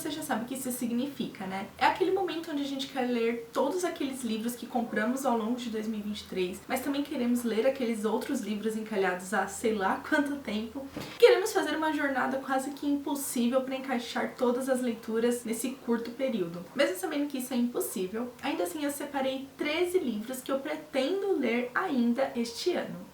você já sabe o que isso significa, né? É aquele momento onde a gente quer ler todos aqueles livros que compramos ao longo de 2023, mas também queremos ler aqueles outros livros encalhados há sei lá quanto tempo. Queremos fazer uma jornada quase que impossível para encaixar todas as leituras nesse curto período. Mesmo sabendo que isso é impossível, ainda assim eu separei 13 livros que eu pretendo ler ainda este ano.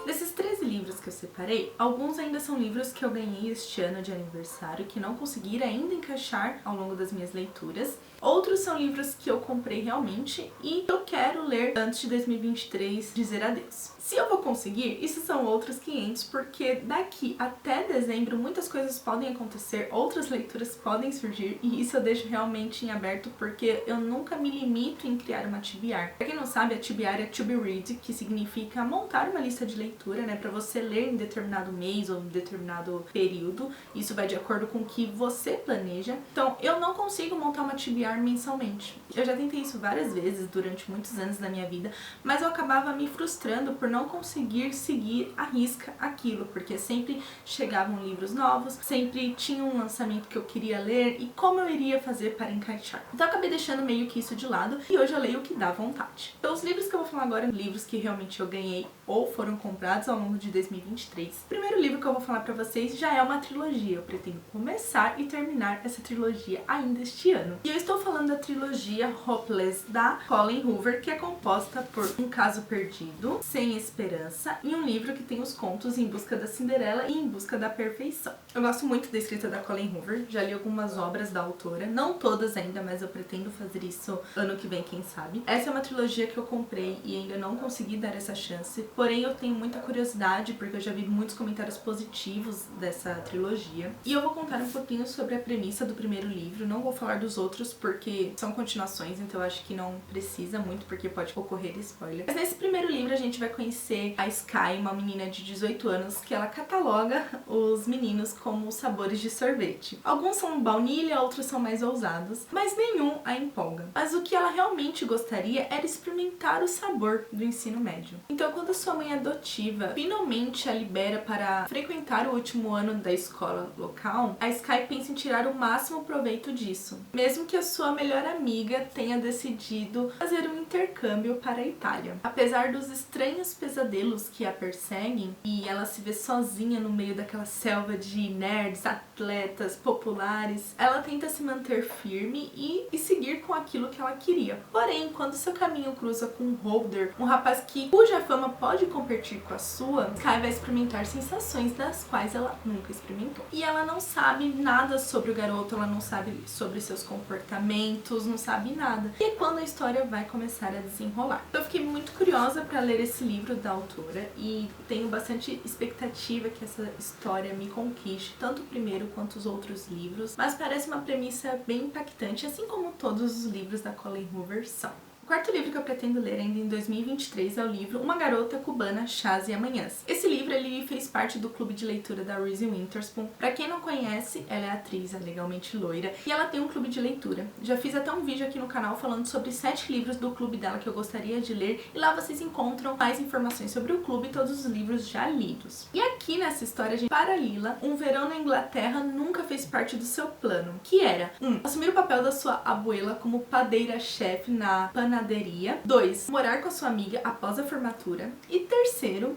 Desses 13 livros que eu separei, alguns ainda são livros que eu ganhei este ano de aniversário, que não consegui ainda encaixar ao longo das minhas leituras. Outros são livros que eu comprei realmente e eu quero ler antes de 2023 dizer adeus. Se eu vou conseguir, isso são outros 500, porque daqui até dezembro muitas coisas podem acontecer, outras leituras podem surgir, e isso eu deixo realmente em aberto porque eu nunca me limito em criar uma TBR. Pra quem não sabe, a TBR é To Be Read, que significa montar uma lista de leitura, né, pra você ler em determinado mês ou em determinado período. Isso vai de acordo com o que você planeja. Então, eu não consigo montar uma TBR mensalmente. Eu já tentei isso várias vezes durante muitos anos da minha vida, mas eu acabava me frustrando por não conseguir seguir à risca aquilo, porque sempre chegavam livros novos, sempre tinha um lançamento que eu queria ler e como eu iria fazer para encaixar. Então eu acabei deixando meio que isso de lado e hoje eu leio o que dá vontade. Então os livros que eu vou falar agora são livros que realmente eu ganhei ou foram comprados ao longo de 2023. O primeiro livro que eu vou falar pra vocês já é uma trilogia. Eu pretendo começar e terminar essa trilogia ainda este ano. E eu estou falando da trilogia Hopeless, da Colleen Hoover, que é composta por Um Caso Perdido, Sem Esperança e um livro que tem os contos Em Busca da Cinderela e Em Busca da Perfeição. Eu gosto muito da escrita da Colleen Hoover, já li algumas obras da autora, não todas ainda, mas eu pretendo fazer isso ano que vem, quem sabe. Essa é uma trilogia que eu comprei e ainda não consegui dar essa chance, porém eu tenho muita curiosidade porque eu já vi muitos comentários positivos dessa trilogia. E eu vou contar um pouquinho sobre a premissa do primeiro livro, não vou falar dos outros porque são continuações, então eu acho que não precisa muito porque pode ocorrer spoiler. Mas nesse primeiro livro a gente vai conhecer a Sky, uma menina de 18 anos, que ela cataloga os meninos como sabores de sorvete. Alguns são baunilha, outros são mais ousados, mas nenhum a empolga. Mas o que ela realmente gostaria era experimentar o sabor do ensino médio. Então, quando sua mãe adotiva finalmente a libera para frequentar o último ano da escola local, a Sky pensa em tirar o máximo proveito disso, mesmo que a sua melhor amiga tenha decidido fazer um intercâmbio para a Itália. Apesar dos estranhos pesadelos que a perseguem e ela se vê sozinha no meio daquela selva de nerds, atletas, populares, ela tenta se manter firme e seguir com aquilo que ela queria. Porém, quando seu caminho cruza com um Holder, um rapaz cuja fama pode competir com a sua, Sky vai experimentar sensações das quais ela nunca experimentou. E ela não sabe nada sobre o garoto, ela não sabe sobre seus comportamentos, não sabe nada. E é quando a história vai começar a desenrolar. Eu fiquei muito curiosa para ler esse livro da autora e tenho bastante expectativa que essa história me conquiste, tanto o primeiro quanto os outros livros, mas parece uma premissa bem impactante, assim como todos os livros da Colleen Hoover são. O quarto livro que eu pretendo ler ainda em 2023 é o livro Uma Garota Cubana, Chás e Amanhãs. Esse livro ele fez parte do clube de leitura da Reese Witherspoon. Pra quem não conhece, ela é atriz, é legalmente loira, e ela tem um clube de leitura. Já fiz até um vídeo aqui no canal falando sobre 7 livros do clube dela que eu gostaria de ler, e lá vocês encontram mais informações sobre o clube e todos os livros já lidos. E aqui nessa história, para Lila, um verão na Inglaterra nunca fez parte do seu plano, que era 1. Assumir o papel da sua abuela como padeira-chefe na panaderia. 2. Morar com a sua amiga após a formatura. E 3.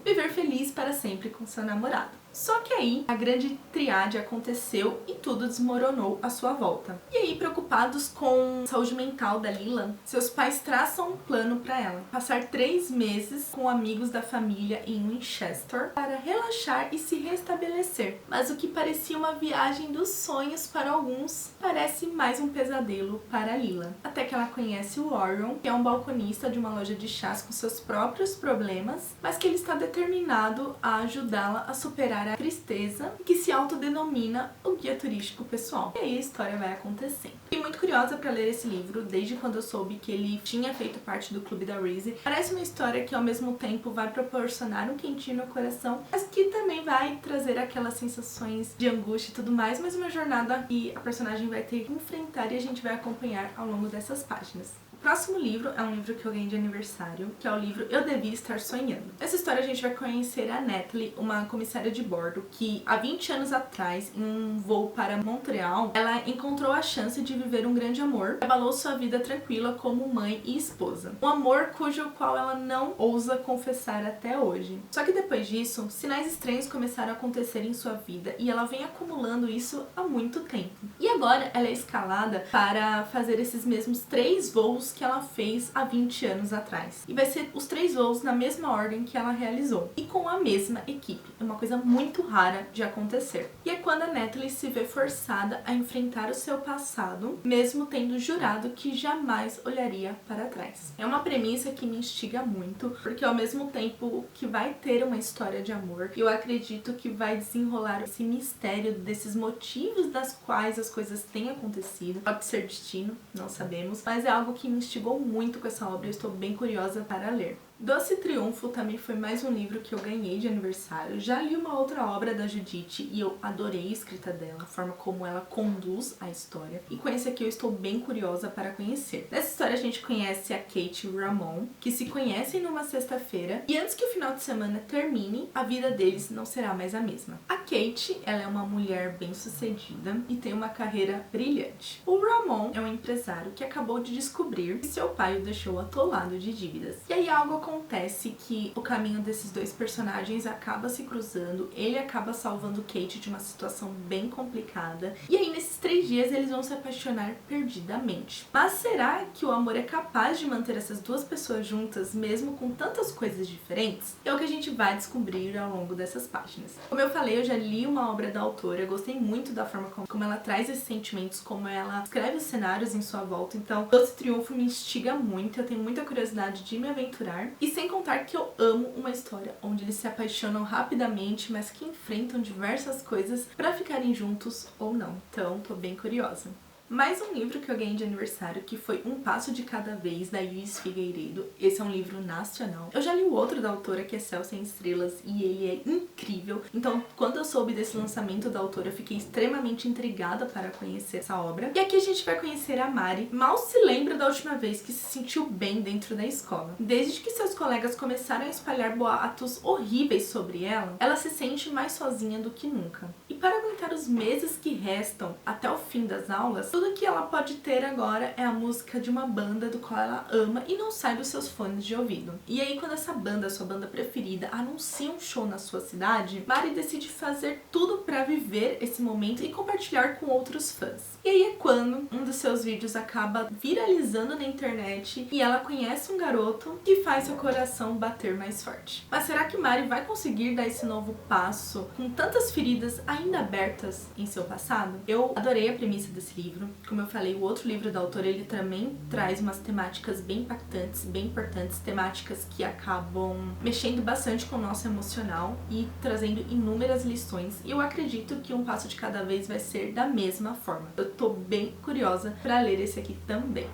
Viver feliz para sempre com seu namorado. Só que aí a grande triade aconteceu e tudo desmoronou à sua volta. E aí, preocupados com a saúde mental da Lila, seus pais traçam um plano para ela: passar 3 meses com amigos da família em Winchester para relaxar e se restabelecer. Mas o que parecia uma viagem dos sonhos para alguns, parece mais um pesadelo para Lila. Até que ela conhece o Orion, que é um balconista de uma loja de chás com seus próprios problemas, mas que ele está determinado a ajudá-la a superar a tristeza, e que se autodenomina o guia turístico pessoal. E aí a história vai acontecendo. Fiquei muito curiosa para ler esse livro desde quando eu soube que ele tinha feito parte do clube da Reese. Parece uma história que ao mesmo tempo vai proporcionar um quentinho no coração, mas que também vai trazer aquelas sensações de angústia e tudo mais, mas uma jornada que a personagem vai ter que enfrentar e a gente vai acompanhar ao longo dessas páginas. O próximo livro é um livro que eu ganhei de aniversário, que é o livro Eu Devia Estar Sonhando. Nessa história a gente vai conhecer a Natalie, uma comissária de bordo que há 20 anos atrás, em um voo para Montreal, ela encontrou a chance de viver um grande amor, que abalou sua vida tranquila como mãe e esposa. Um amor cujo qual ela não ousa confessar até hoje. Só que depois disso, sinais estranhos começaram a acontecer em sua vida e ela vem acumulando isso há muito tempo. E agora ela é escalada para fazer esses mesmos 3 voos que ela fez há 20 anos atrás. E vai ser os 3 voos na mesma ordem que ela realizou. E com a mesma equipe. É uma coisa muito rara de acontecer. E é quando a Natalie se vê forçada a enfrentar o seu passado, mesmo tendo jurado que jamais olharia para trás. É uma premissa que me instiga muito, porque ao mesmo tempo que vai ter uma história de amor, eu acredito que vai desenrolar esse mistério desses motivos das quais as coisas têm acontecido. Pode ser destino, não sabemos, mas é algo que me instigou muito com essa obra e eu estou bem curiosa para ler. Doce Triunfo também foi mais um livro que eu ganhei de aniversário. Já li uma outra obra da Judith e eu adorei a escrita dela, a forma como ela conduz a história. E com esse aqui eu estou bem curiosa para conhecer. Nessa história a gente conhece a Kate e o Ramon, que se conhecem numa sexta-feira e antes que o final de semana termine, a vida deles não será mais a mesma. A Kate, ela é uma mulher bem-sucedida e tem uma carreira brilhante. O Ramon é um empresário que acabou de descobrir que seu pai o deixou atolado de dívidas. E aí algo acontece que o caminho desses 2 personagens acaba se cruzando, ele acaba salvando Kate de uma situação bem complicada, e aí nesses 3 dias eles vão se apaixonar perdidamente. Mas será que o amor é capaz de manter essas 2 pessoas juntas, mesmo com tantas coisas diferentes? É o que a gente vai descobrir ao longo dessas páginas. Como eu falei, eu já li uma obra da autora, gostei muito da forma como ela traz esses sentimentos, como ela escreve os cenários em sua volta, então Doce Triunfo me instiga muito, eu tenho muita curiosidade de me aventurar. E sem contar que eu amo uma história onde eles se apaixonam rapidamente, mas que enfrentam diversas coisas pra ficarem juntos ou não. Então, tô bem curiosa. Mais um livro que eu ganhei de aniversário, que foi Um Passo de Cada Vez, da Iris Figueiredo. Esse é um livro nacional. Eu já li o outro da autora, que é Céu Sem Estrelas, e ele é incrível. Então, quando eu soube desse lançamento da autora, eu fiquei extremamente intrigada para conhecer essa obra. E aqui a gente vai conhecer a Mari. Mal se lembra da última vez que se sentiu bem dentro da escola. Desde que seus colegas começaram a espalhar boatos horríveis sobre ela, ela se sente mais sozinha do que nunca. E para aguentar os meses que restam até o fim das aulas, tudo que ela pode ter agora é a música de uma banda do qual ela ama e não sai dos seus fones de ouvido. E aí quando essa banda, sua banda preferida, anuncia um show na sua cidade, Mari decide fazer tudo para viver esse momento e compartilhar com outros fãs. E aí é quando um dos seus vídeos acaba viralizando na internet e ela conhece um garoto que faz seu coração bater mais forte. Mas será que Mari vai conseguir dar esse novo passo com tantas feridas ainda abertas em seu passado? Eu adorei a premissa desse livro. Como eu falei, o outro livro da autora, ele também traz umas temáticas bem impactantes, bem importantes, temáticas que acabam mexendo bastante com o nosso emocional e trazendo inúmeras lições. E eu acredito que Um Passo de Cada Vez vai ser da mesma forma. Eu tô bem curiosa para ler esse aqui também.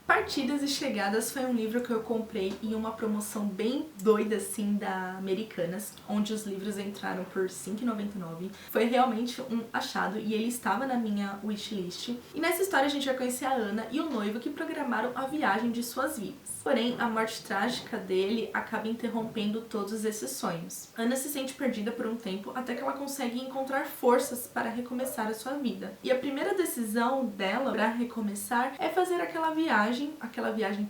Partidas e Chegadas foi um livro que eu comprei em uma promoção bem doida assim da Americanas, onde os livros entraram por R$ 5,99. Foi realmente um achado e ele estava na minha wishlist. E nessa história a gente vai conhecer a Ana e o noivo que programaram a viagem de suas vidas. Porém, a morte trágica dele acaba interrompendo todos esses sonhos. Ana se sente perdida por um tempo até que ela consegue encontrar forças para recomeçar a sua vida. E a primeira decisão dela para recomeçar é fazer aquela viagem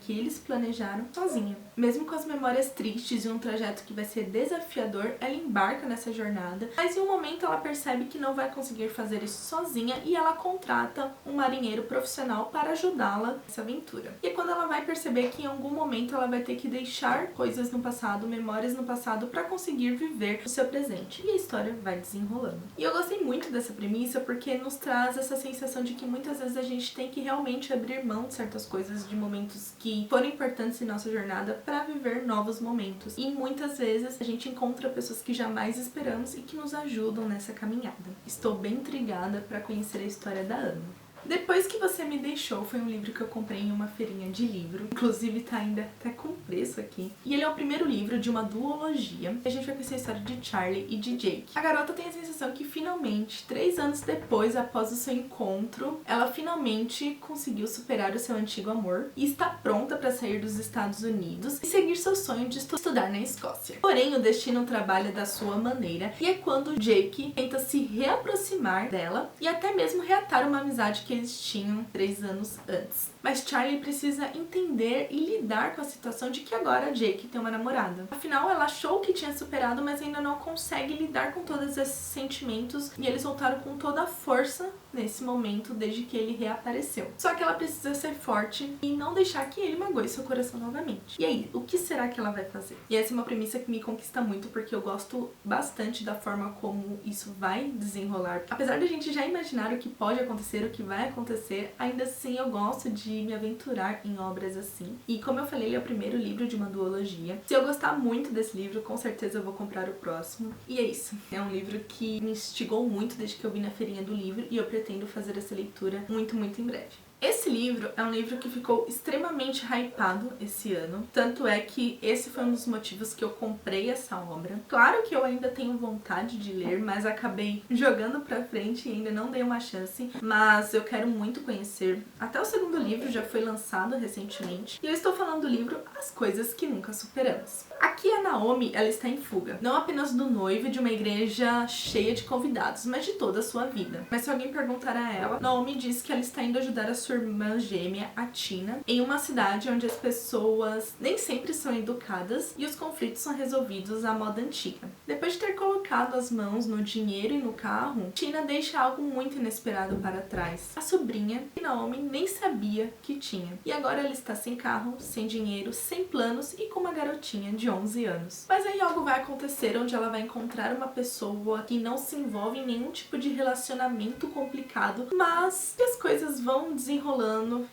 que eles planejaram sozinha. Mesmo com as memórias tristes e um trajeto que vai ser desafiador, ela embarca nessa jornada, mas em um momento ela percebe que não vai conseguir fazer isso sozinha e ela contrata um marinheiro profissional para ajudá-la nessa aventura. E é quando ela vai perceber que em algum momento ela vai ter que deixar coisas no passado, memórias no passado, para conseguir viver o seu presente. E a história vai desenrolando. E eu gostei muito dessa premissa porque nos traz essa sensação de que muitas vezes a gente tem que realmente abrir mão de certas coisas, de momentos que foram importantes em nossa jornada para viver novos momentos. E muitas vezes a gente encontra pessoas que jamais esperamos e que nos ajudam nessa caminhada. Estou bem intrigada para conhecer a história da Ana. Depois que Você Me Deixou foi um livro que eu comprei em uma feirinha de livro. Inclusive tá ainda até com preço aqui. E ele é o primeiro livro de uma duologia. A gente vai conhecer a história de Charlie e de Jake. A garota tem a sensação que finalmente, 3 anos depois, após o seu encontro, ela finalmente conseguiu superar o seu antigo amor e está pronta para sair dos Estados Unidos e seguir seu sonho de estudar na Escócia. Porém, o destino trabalha da sua maneira e é quando Jake tenta se reaproximar dela e até mesmo reatar uma amizade que eles tinham 3 anos antes. Mas Charlie precisa entender e lidar com a situação de que agora Jake tem uma namorada. Afinal, ela achou que tinha superado, mas ainda não consegue lidar com todos esses sentimentos e eles voltaram com toda a força nesse momento desde que ele reapareceu. Só que ela precisa ser forte e não deixar que ele magoe seu coração novamente. E aí, o que será que ela vai fazer? E essa é uma premissa que me conquista muito porque eu gosto bastante da forma como isso vai desenrolar. Apesar da gente já imaginar o que pode acontecer, o que vai acontecer, ainda assim eu gosto de me aventurar em obras assim. E como eu falei, ele é o primeiro livro de uma duologia. Se eu gostar muito desse livro, com certeza eu vou comprar o próximo. E é isso. É um livro que me instigou muito desde que eu vi na feirinha do livro e eu pretendo fazer essa leitura muito em breve. Esse livro é um livro que ficou extremamente hypado esse ano, tanto é que esse foi um dos motivos que eu comprei essa obra. Claro que eu ainda tenho vontade de ler, mas acabei jogando pra frente e ainda não dei uma chance, mas eu quero muito conhecer. Até o segundo livro já foi lançado recentemente, e eu estou falando do livro As Coisas que Nunca Superamos. Aqui a Naomi, ela está em fuga, não apenas do noivo de uma igreja cheia de convidados, mas de toda a sua vida. Mas se alguém perguntar a ela, Naomi diz que ela está indo ajudar a sua irmã gêmea, a Tina, em uma cidade onde as pessoas nem sempre são educadas e os conflitos são resolvidos à moda antiga. Depois de ter colocado as mãos no dinheiro e no carro, Tina deixa algo muito inesperado para trás. A sobrinha, que Naomi nem sabia que tinha. E agora ela está sem carro, sem dinheiro, sem planos e com uma garotinha de 11 anos. Mas aí algo vai acontecer onde ela vai encontrar uma pessoa que não se envolve em nenhum tipo de relacionamento complicado, mas que as coisas vão desenrolando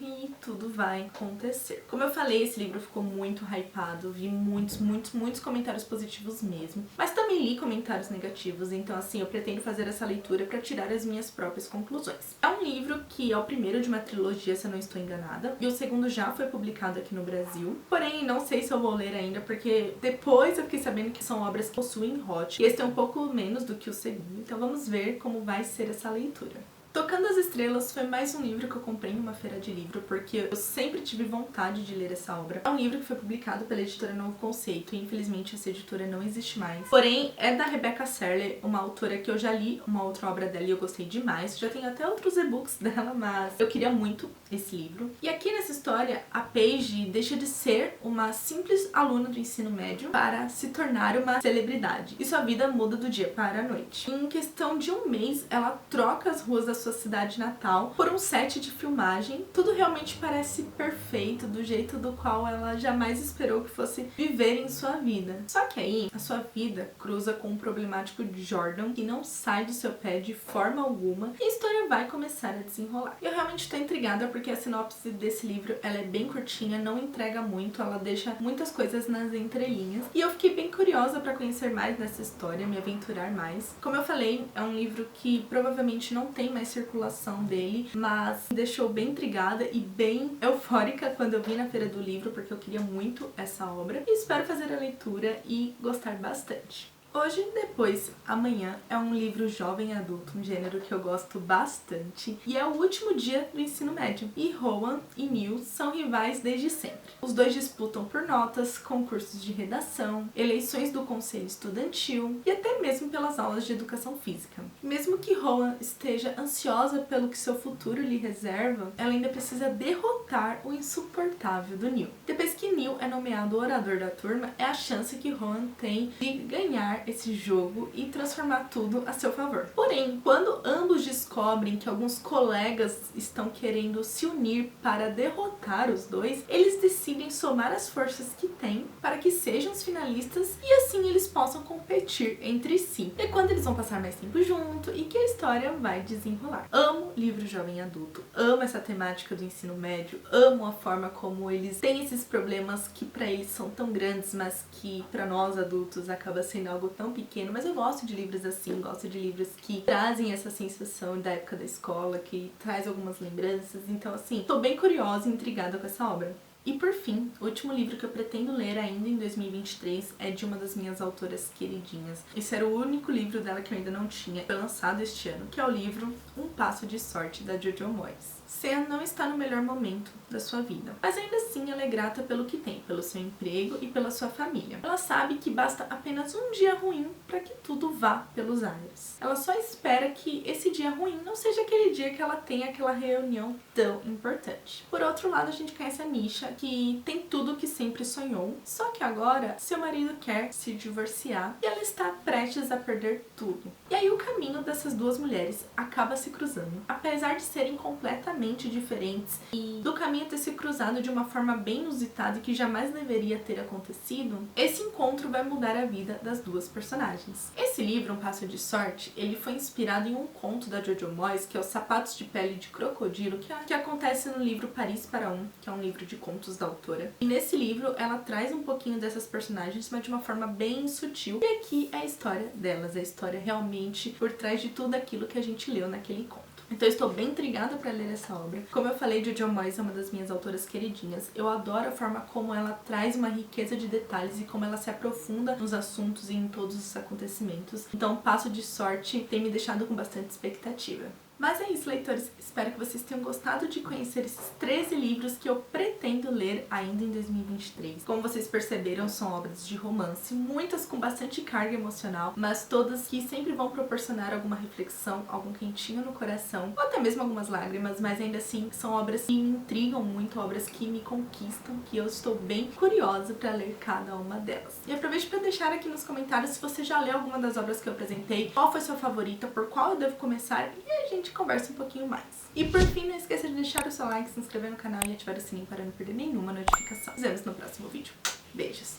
e tudo vai acontecer. Como eu falei, esse livro ficou muito hypado, vi muitos comentários positivos mesmo, mas também li comentários negativos, então assim, eu pretendo fazer essa leitura para tirar as minhas próprias conclusões. É um livro que é o primeiro de uma trilogia, se eu não estou enganada, e o segundo já foi publicado aqui no Brasil, porém não sei se eu vou ler ainda, porque depois eu fiquei sabendo que são obras que possuem hot, e esse é um pouco menos do que o segundo, então vamos ver como vai ser essa leitura. Tocando as Estrelas foi mais um livro que eu comprei em uma feira de livro, porque eu sempre tive vontade de ler essa obra. É um livro que foi publicado pela editora Novo Conceito, e infelizmente essa editora não existe mais. Porém, é da Rebecca Serle, uma autora que eu já li uma outra obra dela e eu gostei demais. Já tenho até outros e-books dela, mas eu queria muito esse livro. E aqui nessa história, a Paige deixa de ser uma simples aluna do ensino médio para se tornar uma celebridade. E sua vida muda do dia para a noite. Em questão de um mês, ela troca as ruas da sua cidade natal por um set de filmagem. Tudo realmente parece perfeito, do jeito do qual ela jamais esperou que fosse viver em sua vida. Só que aí, a sua vida cruza com o problemático Jordan, que não sai do seu pé de forma alguma, e a história vai começar a desenrolar. Eu realmente estou intrigada porque a sinopse desse livro, ela é bem curtinha, não entrega muito, ela deixa muitas coisas nas entrelinhas, e eu fiquei bem curiosa para conhecer mais dessa história, me aventurar mais. Como eu falei, é um livro que provavelmente não tem mais circulação dele, mas me deixou bem intrigada e bem eufórica quando eu vi na feira do livro, porque eu queria muito essa obra, e espero fazer a leitura e gostar bastante. Hoje, Depois, Amanhã é um livro jovem adulto, um gênero que eu gosto bastante, e é o último dia do ensino médio. E Rowan e Neil são rivais desde sempre. Os dois disputam por notas, concursos de redação, eleições do conselho estudantil e até mesmo pelas aulas de educação física. Mesmo que Rowan esteja ansiosa pelo que seu futuro lhe reserva, ela ainda precisa derrotar o insuportável do Neil. Depois que Neil é nomeado orador da turma, é a chance que Rowan tem de ganhar esse jogo e transformar tudo a seu favor. Porém, quando ambos descobrem que alguns colegas estão querendo se unir para derrotar os dois, eles decidem somar as forças que têm para que sejam os finalistas e assim eles possam competir entre si. É quando eles vão passar mais tempo junto e que a história vai desenrolar. Amo livro jovem adulto, amo essa temática do ensino médio, amo a forma como eles têm esses problemas que para eles são tão grandes, mas que para nós adultos acaba sendo algo tão pequeno, mas eu gosto de livros assim, gosto de livros que trazem essa sensação da época da escola, que traz algumas lembranças. Então, assim, tô bem curiosa e intrigada com essa obra. E por fim, o último livro que eu pretendo ler ainda em 2023 é de uma das minhas autoras queridinhas. Esse era o único livro dela que eu ainda não tinha, foi lançado este ano, que é o livro Um Passo de Sorte, da Jojo Moyes. Sam não está no melhor momento da sua vida, mas ainda assim ela é grata pelo que tem, pelo seu emprego e pela sua família. Ela sabe que basta apenas um dia ruim para que tudo vá pelos ares. Ela só espera que esse dia ruim não seja aquele dia que ela tem aquela reunião tão importante. Por outro lado, a gente conhece a Nisha, que tem tudo o que sempre sonhou, só que agora seu marido quer se divorciar e ela está prestes a perder tudo. E aí o caminho dessas duas mulheres acaba se cruzando. Apesar de serem completamente diferentes e do caminho ter se cruzado de uma forma bem inusitada e que jamais deveria ter acontecido, esse encontro vai mudar a vida das duas personagens. Esse livro, Um Passo de Sorte, ele foi inspirado em um conto da Jojo Moyes, que é Os Sapatos de Pele de Crocodilo, que acontece no livro Paris para um, que é um livro de contos da autora. E nesse livro ela traz um pouquinho dessas personagens, mas de uma forma bem sutil. E aqui é a história delas, a história realmente por trás de tudo aquilo que a gente leu naquele conto. Então eu estou bem intrigada para ler essa obra. Como eu falei, Jojo Moyes é uma das minhas autoras queridinhas. Eu adoro a forma como ela traz uma riqueza de detalhes e como ela se aprofunda nos assuntos e em todos os acontecimentos. Então, Passo de Sorte tem me deixado com bastante expectativa. Mas é isso, leitores. Espero que vocês tenham gostado de conhecer esses 13 livros que eu pretendo ler ainda em 2023. Como vocês perceberam, são obras de romance, muitas com bastante carga emocional, mas todas que sempre vão proporcionar alguma reflexão, algum quentinho no coração, ou até mesmo algumas lágrimas, mas ainda assim são obras que me intrigam muito, obras que me conquistam, que eu estou bem curiosa para ler cada uma delas. E aproveite para deixar aqui nos comentários se você já leu alguma das obras que eu apresentei, qual foi sua favorita, por qual eu devo começar, e a gente conversa um pouquinho mais. E por fim, não esqueça de deixar o seu like, se inscrever no canal e ativar o sininho para não perder nenhuma notificação. Nos vemos no próximo vídeo. Beijos!